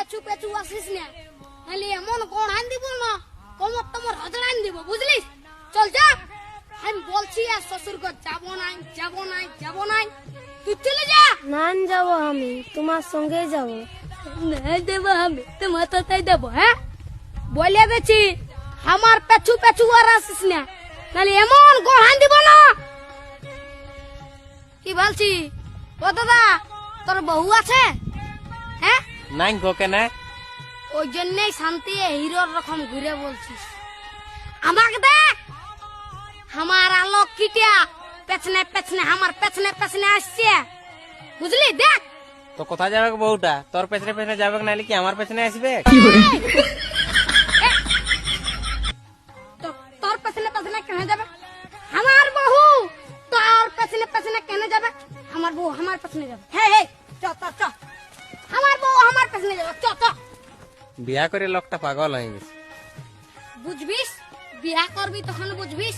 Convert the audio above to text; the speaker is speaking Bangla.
পেছু পেছু আসিস না, নাহলে এমন গড়ান দিব না কোমর তোমার হজড়ান দিব, বুঝলিস? চল যা, আমি বলছি আর শ্বশুর ঘর যাবো নাই যাবো নাই যাবো নাই, তুই চলে যা। না যাবো, আমি তোমার সঙ্গে যাব। না দেবো আমি তোমার তাই দেবো, হ্যাঁ বলে দিচ্ছি, আমার পেছু পেছু আর আসিস না, নাহলে এমন গড়ান দিব না। কি বলছি ও দাদা, তোর বউ আছে? হ্যাঁ নাই গো কেন? ওই জন্যই শান্তি হিরোর রকম ঘুরে বলছিস। আমাকে দেখ, আমার আলোক কিটিয়া পেছনে পেছনে আমার পেছনে পেছনে আসছে, বুঝলি? দেখ তো কোথায় যাবে গো বউটা? তোর পেছনে পেছনে যাবে নাহলে কি আমার পেছনে আসবে? তোর পেছনে পেছনে কেন যাবে? আমার বউ তোর পেছনে পেছনে কেন যাবে? আমার বউ আমার পেছনে যাবে। হ্যাঁ হ্যাঁ, চ চ চ, আমার বউ আমার পেছনে যাবে, চ চ। বিয়া করে লোকটা পাগল হয়ে গেছে। বুঝবিস, বিয়া করবি তখন বুঝবিস।